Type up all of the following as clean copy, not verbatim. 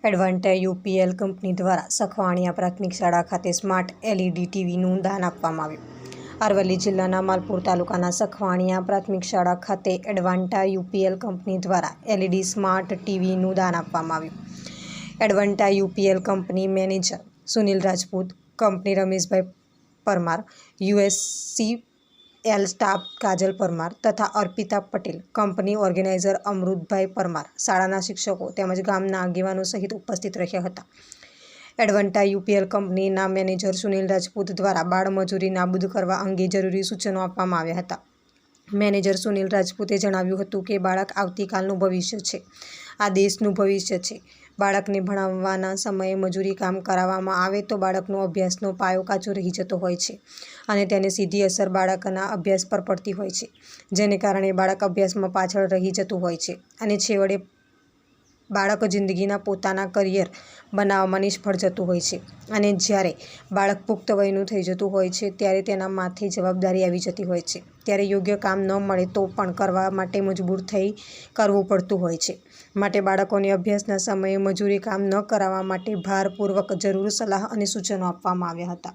એડવાન્ટા UPL company દ્વારા સખવાણિયા પ્રાથમિક શાળા ખાતે સ્માર્ટ એલઈડી ટીવીનું દાન આપવામાં આવ્યું। અરવલ્લી જિલ્લાના માલપુર તાલુકાના સખવાણિયા પ્રાથમિક શાળા ખાતે એડવાન્ટા યુપીએલ કંપની દ્વારા એલઈડી સ્માર્ટ ટીવીનું દાન આપવામાં આવ્યું। Advanta UPL company manager Sunil Rajput, company Rameshbhai Parmar, USCL staff Kajal Parmar તથા અર્પિતા પટેલ, કંપની ઓર્ગેનાઇઝર અમૃતભાઈ પરમાર, શાળાના શિક્ષકો તેમજ ગામના આગેવાનો સહિત ઉપસ્થિત રહ્યા હતા। એડવાન્ટા યુપીએલ કંપનીના મેનેજર સુનિલ રાજપૂત દ્વારા બાળમજૂરી નાબૂદ કરવા અંગે જરૂરી સૂચનો આપવામાં આવ્યા હતા। મેનેજર સુનિલ રાજપૂતે જણાવ્યું હતું કે બાળક આવતીકાલનું ભવિષ્ય છે, આ દેશનું ભવિષ્ય છે। બાળકને ભણાવવાના સમયે મજૂરી કામ કરાવવામાં આવે તો બાળકનો અભ્યાસનો પાયો કાચો રહી જતો હોય છે અને તેને સીધી અસર બાળકના અભ્યાસ પર પડતી હોય છે, જેને કારણે બાળક અભ્યાસમાં પાછળ રહી જતું હોય છે અને છેવટે બાળક જિંદગીના પોતાના કરિયર બનાવવામાં નિષ્ફળ જતું હોય છે અને જ્યારે બાળક પુખ્ત વયનું થઈ જતું હોય છે ત્યારે તેના માથે જવાબદારી આવી જતી હોય છે, ત્યારે યોગ્ય કામ ન મળે તો પણ કરવા માટે મજબૂર થઈ કરવું પડતું હોય છે। માટે બાળકોને અભ્યાસના સમયે મજૂરી કામ ન કરાવવા માટે ભારપૂર્વક જરૂર સલાહ અને સૂચનો આપવામાં આવ્યા હતા।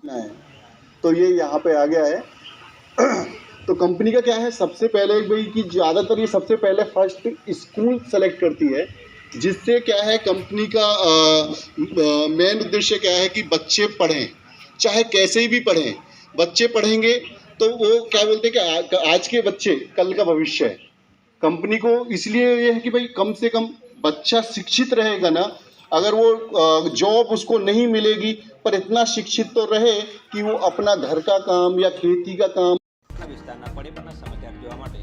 तो ये यहाँ पे आ गया है। तो कंपनी का क्या है, सबसे पहले भाई कि ज़्यादातर ये सबसे पहले फर्स्ट स्कूल सेलेक्ट करती है, जिससे क्या है कंपनी का मेन उद्देश्य क्या है कि बच्चे पढ़ें, चाहे कैसे भी पढ़ें। बच्चे पढ़ेंगे तो वो क्या बोलते हैं कि आज के बच्चे कल का भविष्य है। कंपनी को इसलिए ये है कि भाई कम से कम बच्चा शिक्षित रहेगा ना, अगर वो जॉब उसको नहीं मिलेगी पर इतना शिक्षित तो रहे कि वो अपना घर का काम या खेती का काम। વિસ્તારના પડેપણના સમાચાર જોવા માટે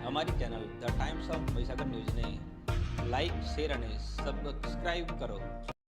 અમારી channel the times of Mahisagar ન્યૂઝને લાઇક, શેર અને સબસ્ક્રાઇબ કરો।